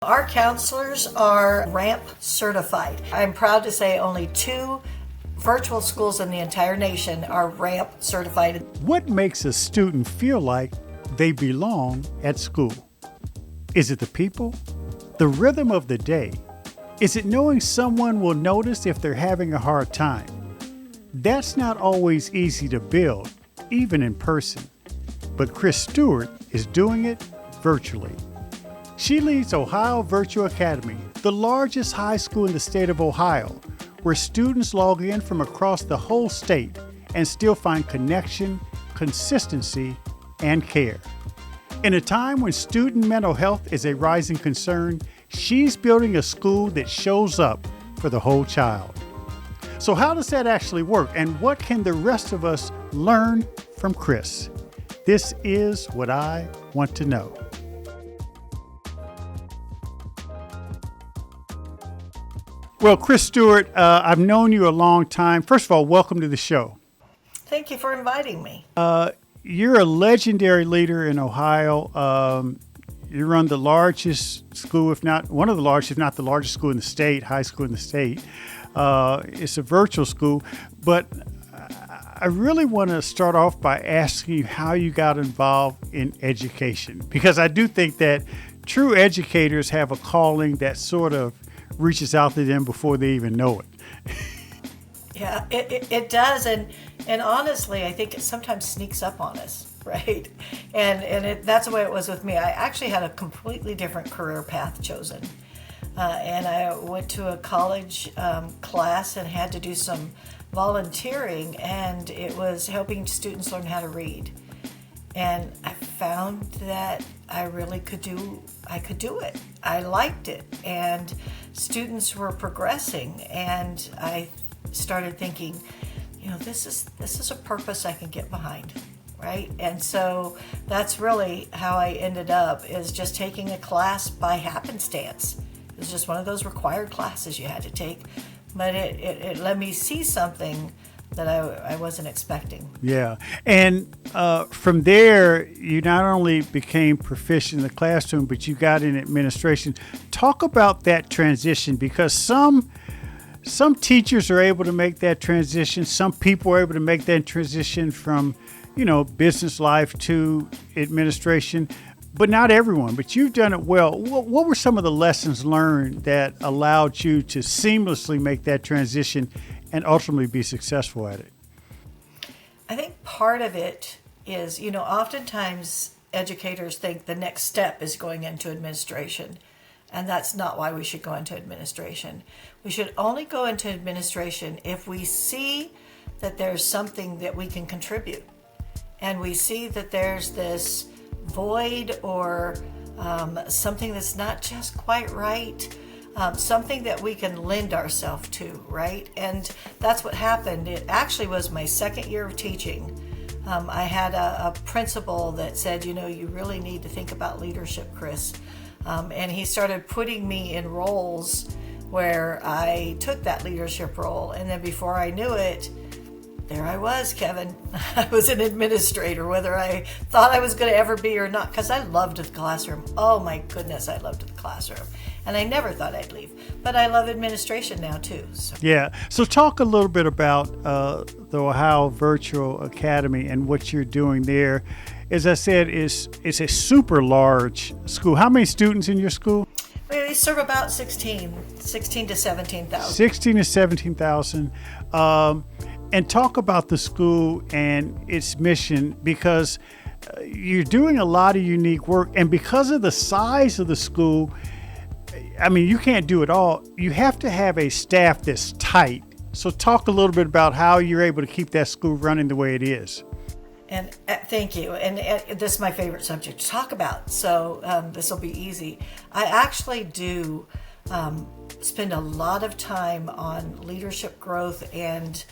Our counselors are RAMP certified. I'm proud to say only 2 virtual schools in the entire nation are RAMP certified. What makes a student feel like they belong at school? Is it the people? The rhythm of the day? Is it knowing someone will notice if they're having a hard time? That's not always easy to build, even in person. But Kris Stewart is doing it virtually. She leads Ohio Virtual Academy, the largest high school in the state of Ohio, where students log in from across the whole state and still find connection, consistency, and care. In a time when student mental health is a rising concern, she's building a school that shows up for the whole child. So how does that actually work, and what can the rest of us learn from Kris? This is what I want to know. Well, Kris Stewart, I've known you a long time. First of all, welcome to the show. Thank you for inviting me. You're a legendary leader in Ohio. You run the largest school, if not one of the largest, if not the largest school in the state, high school in the state. It's a virtual school, but I really want to start off by asking you how you got involved in education, because I do think that true educators have a calling that sort of reaches out to them before they even know it. Yeah, it does, and honestly, I think it sometimes sneaks up on us, right? And that's the way it was with me. I actually had a completely different career path chosen, and I went to a college class and had to do some volunteering, and it was helping students learn how to read. And I found that I really could do it. I liked it, and students were progressing, and I started thinking, this is a purpose I can get behind, right? And so that's really how I ended up, is just taking a class by happenstance. It was just one of those required classes you had to take, but it let me see something that I wasn't expecting. Yeah. And from there, you not only became proficient in the classroom, but you got in administration. Talk about that transition, because some teachers are able to make that transition. Some people are able to make that transition from, business life to administration, but not everyone. But you've done it well. What were some of the lessons learned that allowed you to seamlessly make that transition and ultimately be successful at it? I think part of it is, oftentimes educators think the next step is going into administration, and that's not why we should go into administration. We should only go into administration if we see that there's something that we can contribute, and we see that there's this void or something that's not just quite right. Something that we can lend ourselves to, right? And that's what happened. It actually was my second year of teaching. I had a principal that said, you really need to think about leadership, Kris. And he started putting me in roles where I took that leadership role. And then before I knew it, there I was, Kevin. I was an administrator, whether I thought I was going to ever be or not, because I loved the classroom. Oh my goodness, I loved the classroom. And I never thought I'd leave. But I love administration now too. So. Yeah. So talk a little bit about the Ohio Virtual Academy and what you're doing there. As I said, it's a super large school. How many students in your school? We serve about 16 to 17,000. 16 to 17,000. And talk about the school and its mission, because you're doing a lot of unique work. And because of the size of the school, you can't do it all. You have to have a staff that's tight. So talk a little bit about how you're able to keep that school running the way it is. And thank you. And this is my favorite subject to talk about. So this will be easy. I actually do spend a lot of time on leadership growth and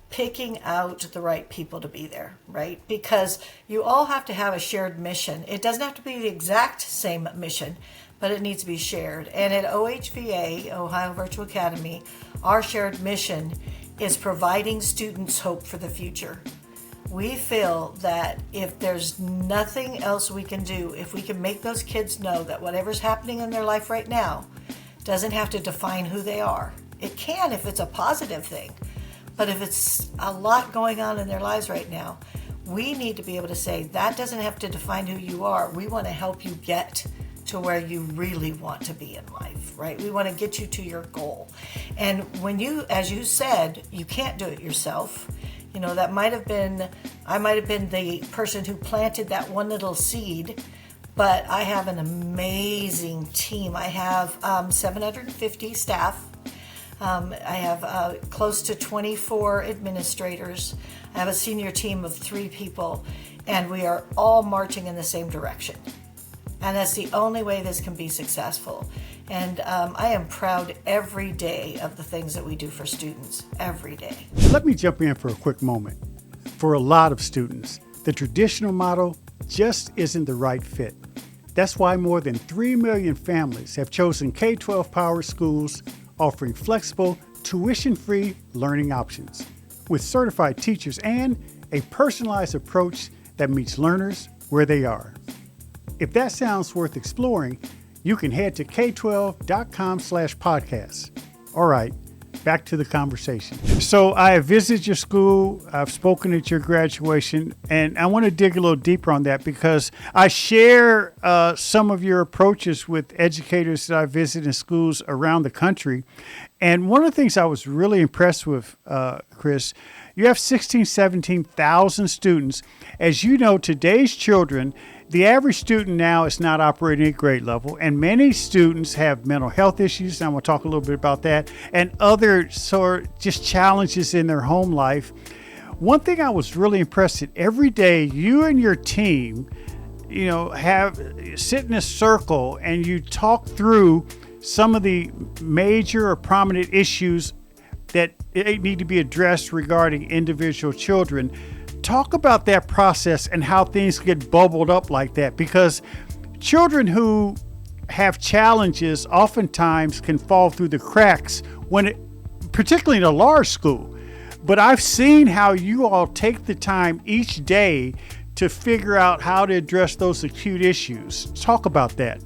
picking out the right people to be there, right? Because you all have to have a shared mission. It doesn't have to be the exact same mission, but it needs to be shared. And at OHVA, Ohio Virtual Academy, our shared mission is providing students hope for the future. We feel that if there's nothing else we can do, if we can make those kids know that whatever's happening in their life right now doesn't have to define who they are. It can if it's a positive thing, but if it's a lot going on in their lives right now, we need to be able to say that doesn't have to define who you are. We want to help you get to where you really want to be in life, right? We want to get you to your goal. And when you, as you said, you can't do it yourself. You know, I might have been the person who planted that one little seed, but I have an amazing team. I have 750 staff. I have close to 24 administrators. I have a senior team of 3 people, and we are all marching in the same direction. And that's the only way this can be successful. And I am proud every day of the things that we do for students, every day. Let me jump in for a quick moment. For a lot of students, the traditional model just isn't the right fit. That's why more than 3 million families have chosen K-12 powered schools offering flexible, tuition-free learning options with certified teachers and a personalized approach that meets learners where they are. If that sounds worth exploring, you can head to k12.com/podcast. All right, back to the conversation. So I have visited your school, I've spoken at your graduation, and I want to dig a little deeper on that because I share some of your approaches with educators that I visit in schools around the country. And one of the things I was really impressed with, Kris, you have 17,000 students. As you know, today's children, the average student now is not operating at grade level, and many students have mental health issues, and I want to talk a little bit about that, and other sort of just challenges in their home life. One thing I was really impressed at, every day you and your team, you know, sit in a circle and you talk through some of the major or prominent issues that need to be addressed regarding individual children. Talk about that process and how things get bubbled up like that, because children who have challenges oftentimes can fall through the cracks particularly in a large school. But I've seen how you all take the time each day to figure out how to address those acute issues. Talk about that.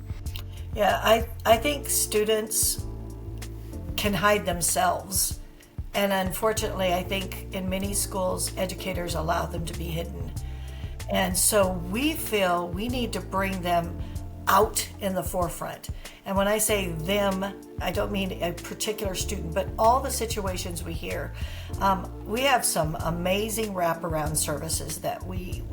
Yeah, I think students can hide themselves. And unfortunately, I think in many schools, educators allow them to be hidden. And so we feel we need to bring them out in the forefront. And when I say them, I don't mean a particular student, but all the situations we hear. We have some amazing wraparound services that we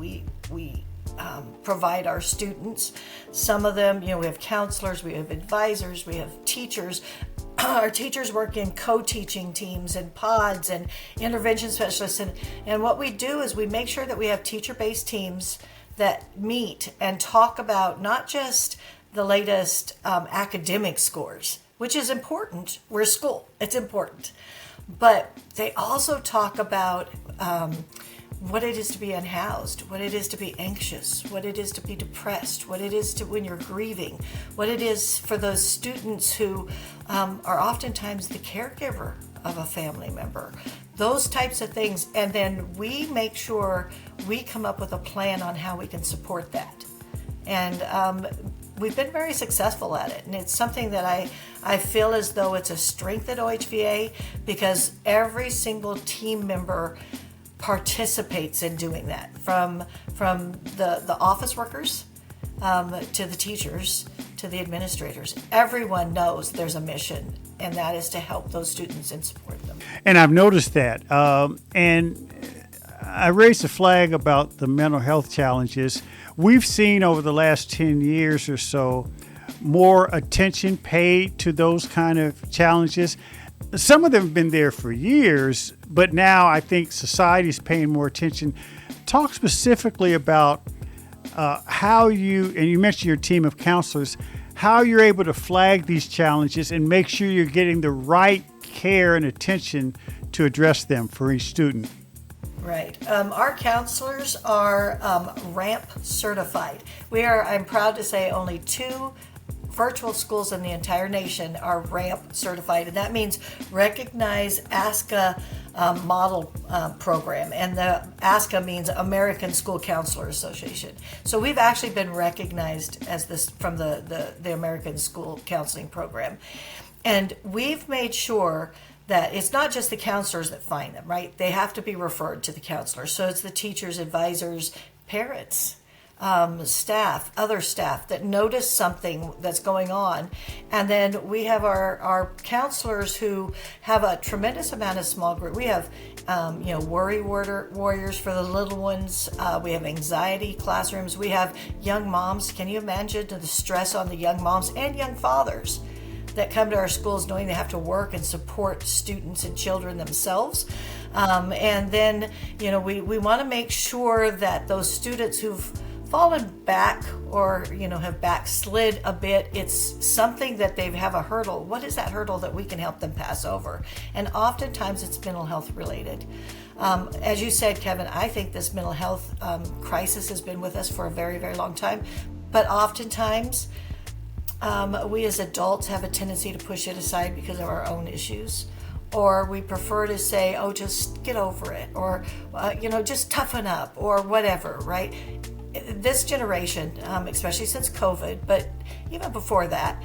provide our students. Some of them, you know, we have counselors, we have advisors, we have teachers. Our teachers work in co-teaching teams and pods and intervention specialists. And what we do is we make sure that we have teacher-based teams that meet and talk about not just the latest academic scores, which is important. We're a school. It's important. But they also talk about what it is to be unhoused, what it is to be anxious, what it is to be depressed, what it is to when you're grieving, what it is for those students who are oftentimes the caregiver of a family member, those types of things. And then we make sure we come up with a plan on how we can support that. And we've been very successful at it. And it's something that I feel as though it's a strength at OHVA because every single team member participates in doing that, from the office workers to the teachers to the administrators. Everyone knows there's a mission, and that is to help those students and support them. And I've noticed that. And I raised a flag about the mental health challenges. We've seen over the last 10 years or so more attention paid to those kind of challenges. Some of them have been there for years, but now I think society's paying more attention. Talk specifically about how and you mentioned your team of counselors, how you're able to flag these challenges and make sure you're getting the right care and attention to address them for each student. Right. Our counselors are RAMP certified. I'm proud to say, only 2 virtual schools in the entire nation are RAMP certified, and that means Recognize ASCA model program, and the ASCA means American School Counselor Association. So we've actually been recognized as this from the American School Counseling Program, and we've made sure that it's not just the counselors that find them, right? They have to be referred to the counselors. So it's the teachers, advisors, parents, staff, other staff that notice something that's going on. And then we have our counselors who have a tremendous amount of small group. We have, worry warriors for the little ones. We have anxiety classrooms. We have young moms. Can you imagine the stress on the young moms and young fathers that come to our schools knowing they have to work and support students and children themselves? And then, we want to make sure that those students who've fallen back or, have backslid a bit, it's something that they have a hurdle. What is that hurdle that we can help them pass over? And oftentimes it's mental health related. As you said, Kevin, I think this mental health crisis has been with us for a very, very long time. But oftentimes, we as adults have a tendency to push it aside because of our own issues, or we prefer to say, oh, just get over it, or, just toughen up, or whatever, right? This generation, especially since COVID, but even before that,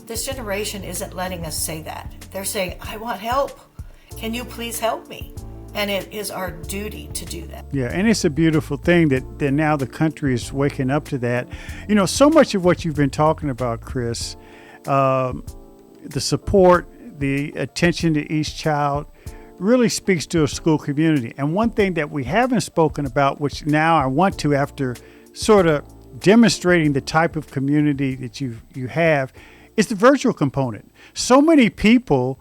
this generation isn't letting us say that. They're saying, I want help. Can you please help me? And it is our duty to do that. Yeah, and it's a beautiful thing that now the country is waking up to that. So much of what you've been talking about, Kris, the support, the attention to each child, really speaks to a school community. And one thing that we haven't spoken about, which now I want to after sort of demonstrating the type of community that you have, is the virtual component. So many people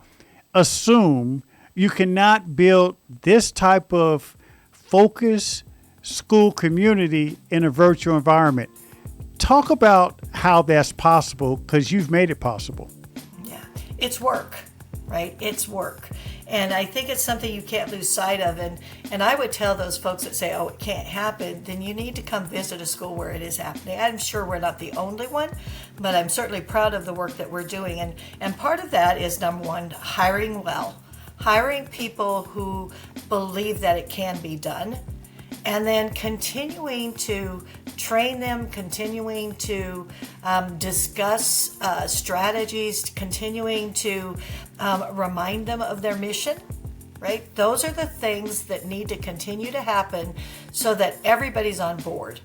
assume you cannot build this type of focus school community in a virtual environment. Talk about how that's possible, because you've made it possible. Yeah, it's work, right? It's work. And I think it's something you can't lose sight of. And I would tell those folks that say, oh, it can't happen, then you need to come visit a school where it is happening. I'm sure we're not the only one, but I'm certainly proud of the work that we're doing. And part of that is, number one, hiring well. Hiring people who believe that it can be done, and then continuing to train them, continuing to discuss strategies, continuing to remind them of their mission, right? Those are the things that need to continue to happen so that everybody's on board.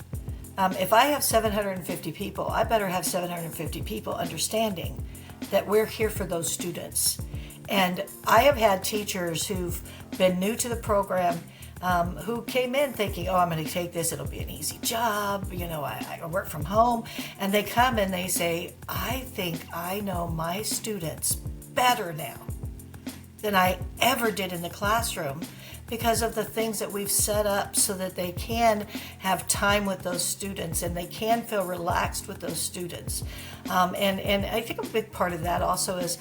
If I have 750 people, I better have 750 people understanding that we're here for those students. And I have had teachers who've been new to the program who came in thinking, oh, I'm going to take this, it'll be an easy job, I work from home. And they come and they say, I think I know my students better now than I ever did in the classroom, because of the things that we've set up so that they can have time with those students and they can feel relaxed with those students. And I think a big part of that also is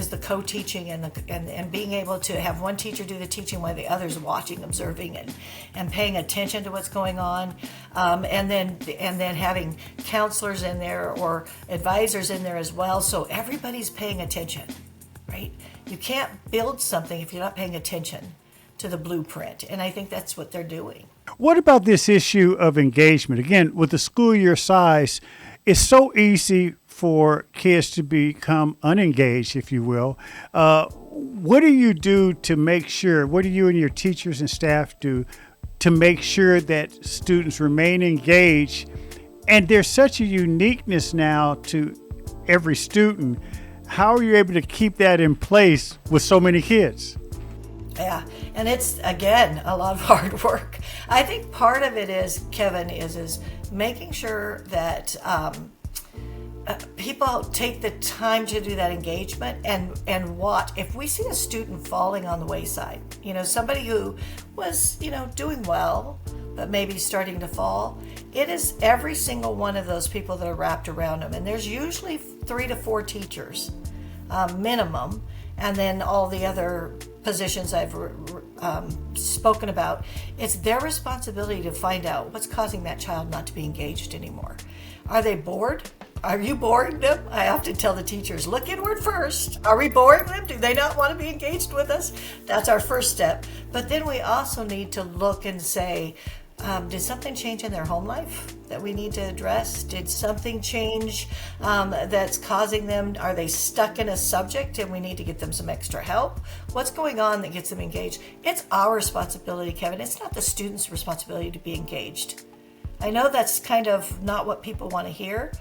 the co-teaching and being able to have one teacher do the teaching while the other's watching, observing, and paying attention to what's going on. And then having counselors in there or advisors in there as well, so everybody's paying attention, right? You can't build something if you're not paying attention to the blueprint. And I think that's what they're doing. What about this issue of engagement? Again, with the school year size, it's so easy for kids to become unengaged, if you will. What do you do to make sure, what do you and your teachers and staff do to make sure that students remain engaged? And there's such a uniqueness now to every student. How are you able to keep that in place with so many kids? Yeah, and it's, again, a lot of hard work. I think part of it is, Kevin, is making sure that people take the time to do that engagement and watch. If we see a student falling on the wayside, somebody who was, doing well, but maybe starting to fall, it is every single one of those people that are wrapped around them. And there's usually 3 to 4 teachers minimum, and then all the other positions I've spoken about. It's their responsibility to find out what's causing that child not to be engaged anymore. Are they bored? Are you boring them? I often tell the teachers, look inward first. Are we boring them? Do they not want to be engaged with us? That's our first step. But then we also need to look and say, did something change in their home life that we need to address? Did something change that's causing them? Are they stuck in a subject and we need to get them some extra help? What's going on that gets them engaged? It's our responsibility, Kevin. It's not the student's responsibility to be engaged. I know that's kind of not what people want to hear,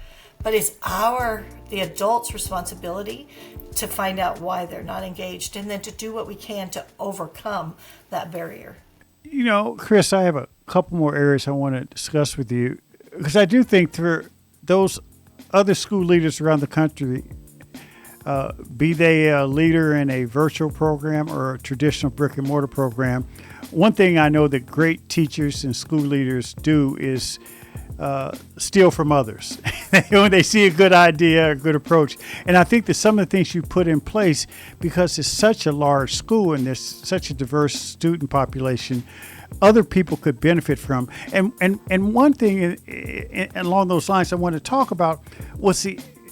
but it's the adult's responsibility to find out why they're not engaged and then to do what we can to overcome that barrier. You know, Kris, I have a couple more areas I want to discuss with you, because I do think for those other school leaders around the country, be they a leader in a virtual program or a traditional brick and mortar program, one thing I know that great teachers and school leaders do is steal from others when they see a good idea, a good approach. And I think that some of the things you put in place, because it's such a large school and there's such a diverse student population, other people could benefit from. And one thing along those lines I want to talk about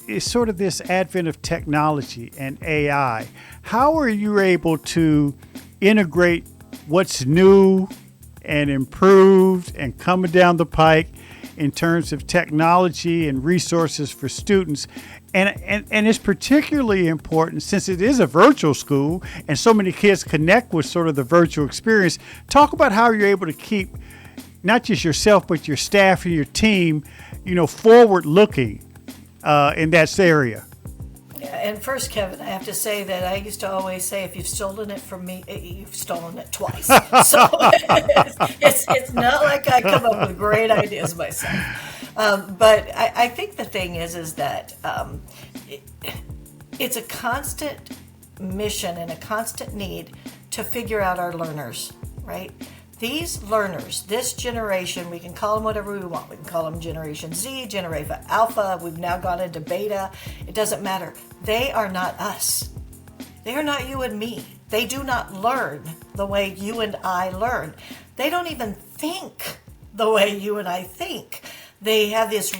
is sort of this advent of technology and AI. How are you able to integrate what's new and improved and coming down the pike in terms of technology and resources for students? And it's particularly important since it is a virtual school and so many kids connect with sort of the virtual experience. Talk about how you're able to keep not just yourself, but your staff and your team, forward looking in that area. And first, Kevin, I have to say that I used to always say, if you've stolen it from me, you've stolen it twice. So it's not like I come up with great ideas myself. But I think the thing is that it's a constant mission and a constant need to figure out our learners, right? These learners, this generation, we can call them whatever we want. We can call them Generation Z, Generation Alpha. We've now gone into beta. It doesn't matter. They are not us. They are not you and me. They do not learn the way you and I learn. They don't even think the way you and I think. They have this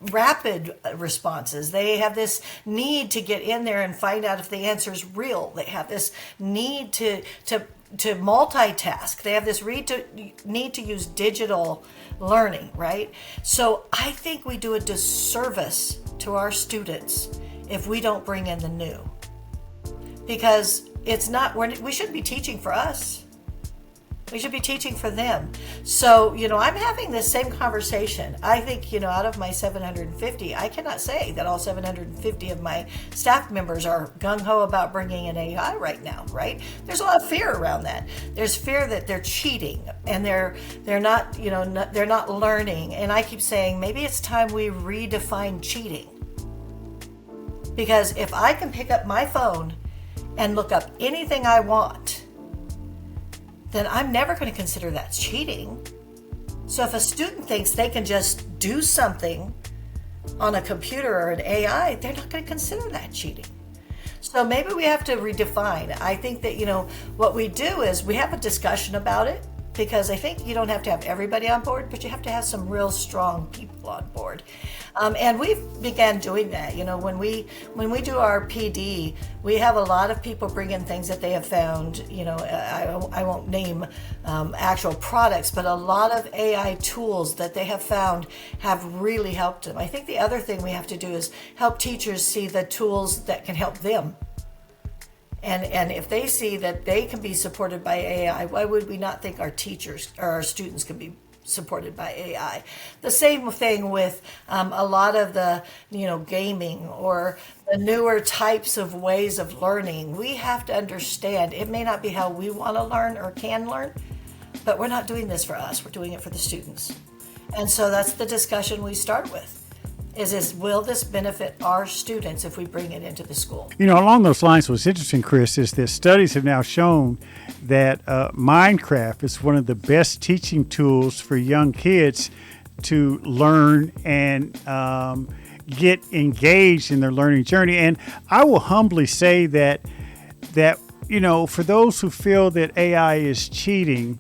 rapid responses. They have this need to get in there and find out if the answer is real. They have this need to multitask. They have this need to use digital learning, right? So I think we do a disservice to our students if we don't bring in the new, because we shouldn't be teaching for us. We should be teaching for them. So, I'm having this same conversation. I think, out of my 750, I cannot say that all 750 of my staff members are gung-ho about bringing in AI right now, right? There's a lot of fear around that. There's fear that they're cheating and they're not, they're not learning. And I keep saying, maybe it's time we redefine cheating. Because if I can pick up my phone and look up anything I want, then I'm never going to consider that cheating. So if a student thinks they can just do something on a computer or an AI, they're not going to consider that cheating. So maybe we have to redefine. I think that, what we do is we have a discussion about it, because I think you don't have to have everybody on board, but you have to have some real strong people on board. And we've began doing that. When we do our PD, we have a lot of people bring in things that they have found. I won't name actual products, but a lot of AI tools that they have found have really helped them. I think the other thing we have to do is help teachers see the tools that can help them. And if they see that they can be supported by AI, why would we not think our teachers or our students can be supported by AI? The same thing with a lot of the, gaming or the newer types of ways of learning. We have to understand it may not be how we want to learn or can learn, but we're not doing this for us. We're doing it for the students. And so that's the discussion we start with. Is will this benefit our students if we bring it into the school? Along those lines, what's interesting, Kris, is that studies have now shown that Minecraft is one of the best teaching tools for young kids to learn and get engaged in their learning journey. And I will humbly say that for those who feel that AI is cheating,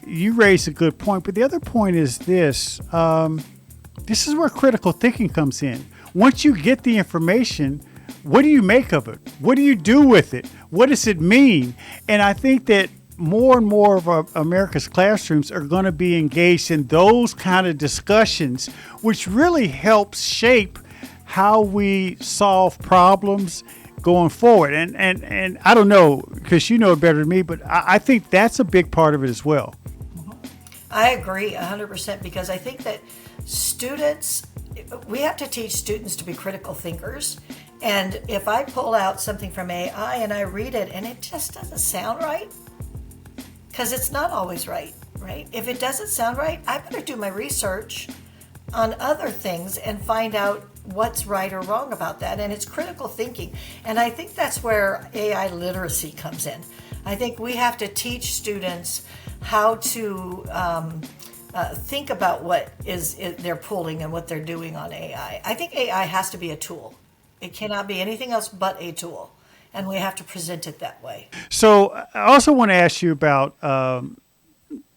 you raise a good point. But the other point is this. This is where critical thinking comes in. Once you get the information, what do you make of it? What do you do with it? What does it mean? And I think that more and more of America's classrooms are going to be engaged in those kind of discussions, which really helps shape how we solve problems going forward. And I don't know, because you know it better than me, but I think that's a big part of it as well. I agree 100%, because I think that we have to teach students to be critical thinkers. And if I pull out something from AI and I read it and it just doesn't sound right, because it's not always right? If it doesn't sound right, I better do my research on other things and find out what's right or wrong about that. And it's critical thinking. And I think that's where AI literacy comes in. I think we have to teach students how to think about what they're pulling and what they're doing on AI. I think AI has to be a tool. It cannot be anything else but a tool. And we have to present it that way. So I also want to ask you about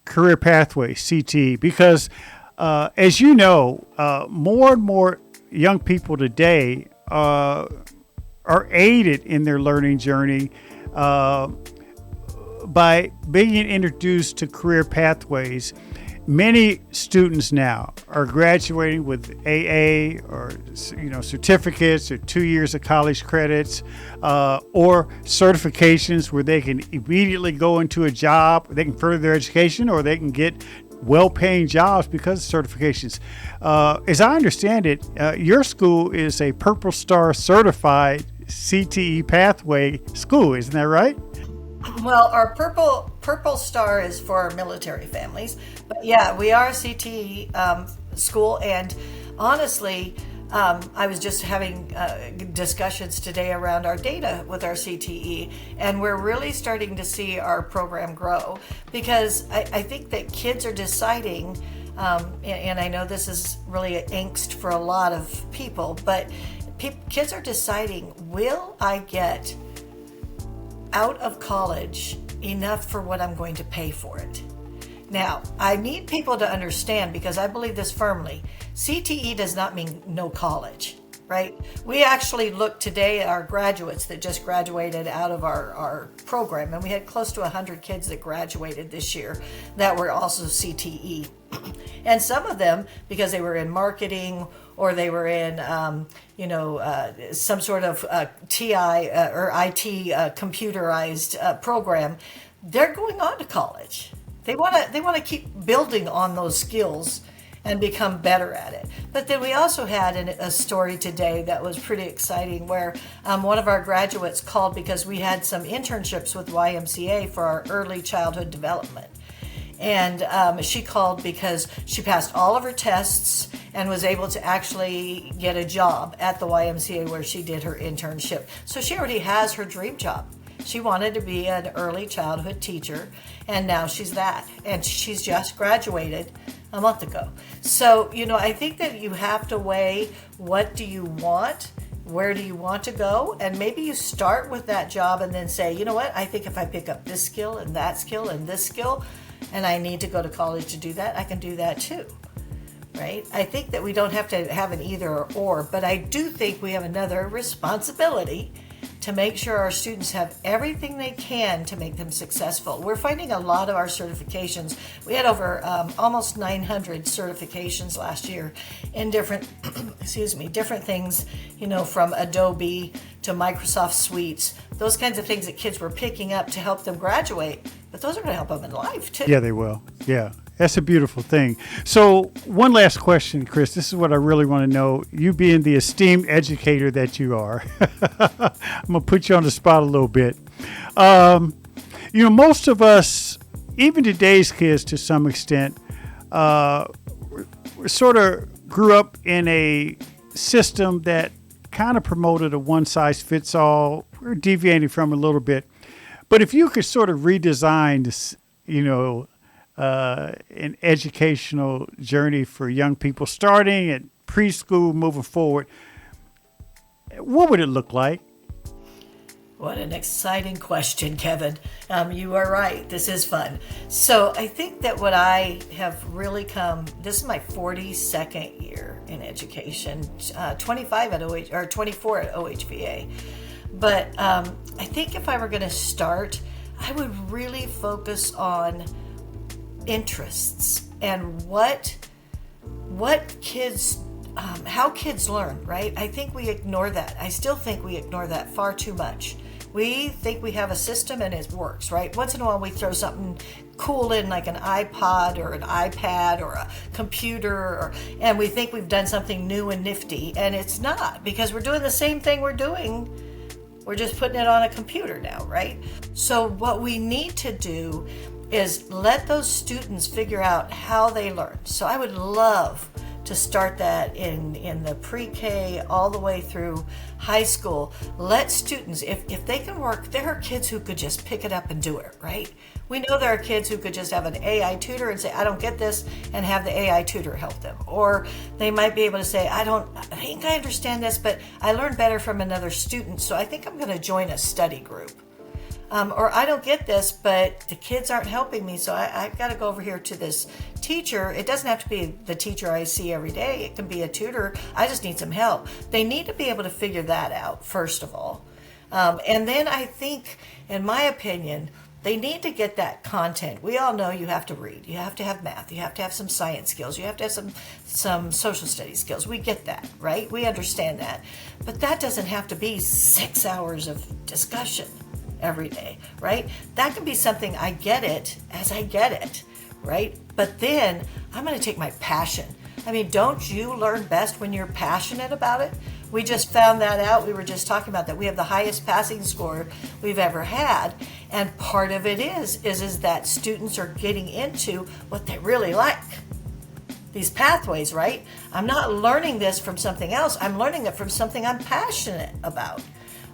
career pathway, CTE, because as you know, more and more young people today are aided in their learning journey by being introduced to career pathways. Many students now are graduating with AA or certificates or 2 years of college credits or certifications where they can immediately go into a job, they can further their education, or they can get well-paying jobs because of certifications. As I understand it, your school is a Purple Star certified CTE pathway school, isn't that right? Well, our purple star is for our military families, but yeah, we are a CTE school. And honestly, I was just having discussions today around our data with our CTE, and we're really starting to see our program grow, because I think that kids are deciding, and I know this is really angst for a lot of people, but kids are deciding, will I get out of college enough for what I'm going to pay for it? Now, I need people to understand, because I believe this firmly, CTE does not mean no college, right? We actually looked today at our graduates that just graduated out of our program, and we had close to 100 kids that graduated this year that were also CTE. And some of them, because they were in marketing or they were in, some sort of TI or IT computerized program, they're going on to college. They want to keep building on those skills and become better at it. But then we also had a story today that was pretty exciting, where one of our graduates called because we had some internships with YMCA for our early childhood development. And she called because she passed all of her tests and was able to actually get a job at the YMCA where she did her internship. So she already has her dream job. She wanted to be an early childhood teacher, and now she's that. And she's just graduated a month ago. So, I think that you have to weigh, what do you want? Where do you want to go? And maybe you start with that job and then say, you know what, I think if I pick up this skill and that skill and this skill, and I need to go to college to do that, I can do that too, right? I think that we don't have to have an either or, but I do think we have another responsibility to make sure our students have everything they can to make them successful. We're finding a lot of our certifications. We had over almost 900 certifications last year in different, different things, from Adobe to Microsoft Suites, those kinds of things that kids were picking up to help them graduate. But those are going to help them in life too. Yeah, they will. Yeah. That's a beautiful thing. So one last question, Kris. This is what I really want to know. You being the esteemed educator that you are, I'm going to put you on the spot a little bit. Most of us, even today's kids to some extent, sort of grew up in a system that kind of promoted a one-size-fits-all. We're deviating from a little bit. But if you could sort of redesign this, an educational journey for young people starting at preschool moving forward, what would it look like? What an exciting question, Kevin. You are right. This is fun. So I think that what I have really this is my 42nd year in education, 25 at or 24 at OHVA. But I think if I were going to start, I would really focus on interests and what kids, how kids learn, right? I think we ignore that. I still think we ignore that far too much. We think we have a system and it works, right? Once in a while we throw something cool in, like an iPod or an iPad or a computer, and we think we've done something new and nifty, and it's not, because we're doing the same thing we're doing. We're just putting it on a computer now, right? So what we need to do is let those students figure out how they learn. So I would love to start that in the pre-K all the way through high school. Let students, if they can work, there are kids who could just pick it up and do it, right? We know there are kids who could just have an AI tutor and say, I don't get this, and have the AI tutor help them. Or they might be able to say, I think I understand this, but I learned better from another student, so I think I'm going to join a study group. Or I don't get this, but the kids aren't helping me, so I've got to go over here to this teacher. It doesn't have to be the teacher I see every day. It can be a tutor. I just need some help. They need to be able to figure that out, first of all. And then I think, in my opinion, they need to get that content. We all know you have to read. You have to have math. You have to have some science skills. You have to have some social studies skills. We get that, right? We understand that. But that doesn't have to be 6 hours of discussion every day, right? That can be something I get it as I get it, right? But then I'm going to take my passion. I mean, don't you learn best when you're passionate about it? We just found that out. We were just talking about that. We have the highest passing score we've ever had. And part of it is that students are getting into what they really like. These pathways, right? I'm not learning this from something else. I'm learning it from something I'm passionate about.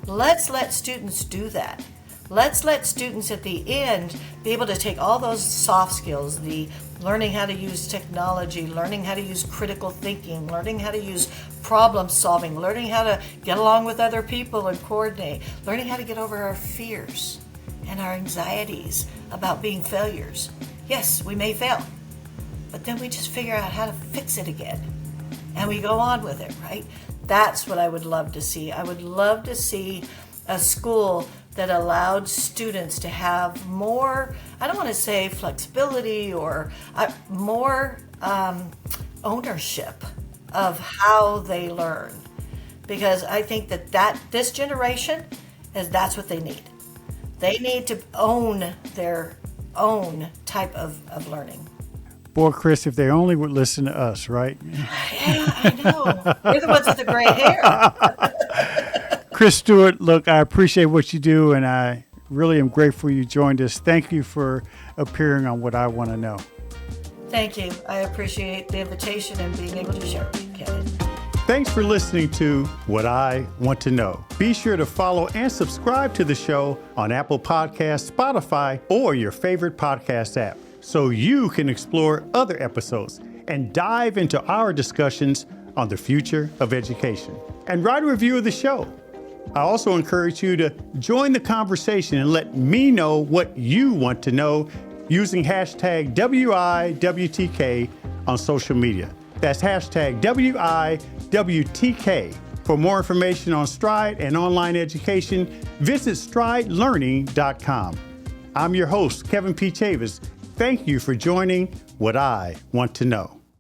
Let's let students do that. Let's let students at the end be able to take all those soft skills, the learning how to use technology, learning how to use critical thinking, learning how to use problem solving, learning how to get along with other people and coordinate, learning how to get over our fears and our anxieties about being failures. Yes, we may fail, but then we just figure out how to fix it again and we go on with it, right? That's what I would love to see. I would love to see a school that allowed students to have more, I don't want to say flexibility, or more ownership of how they learn. Because I think that this generation, that's what they need. They need to own their own type of learning. Boy, Kris, if they only would listen to us, right? Yeah, I know. We're the ones with the gray hair. Kris Stewart, look, I appreciate what you do, and I really am grateful you joined us. Thank you for appearing on What I Want to Know. Thank you. I appreciate the invitation and being able to share with you, Kevin. Thanks for listening to What I Want to Know. Be sure to follow and subscribe to the show on Apple Podcasts, Spotify, or your favorite podcast app, so you can explore other episodes and dive into our discussions on the future of education. And write a review of the show. I also encourage you to join the conversation and let me know what you want to know using hashtag WIWTK on social media. That's hashtag WIWTK. For more information on Stride and online education, visit stridelearning.com. I'm your host, Kevin P. Chavous. Thank you for joining What I Want to Know.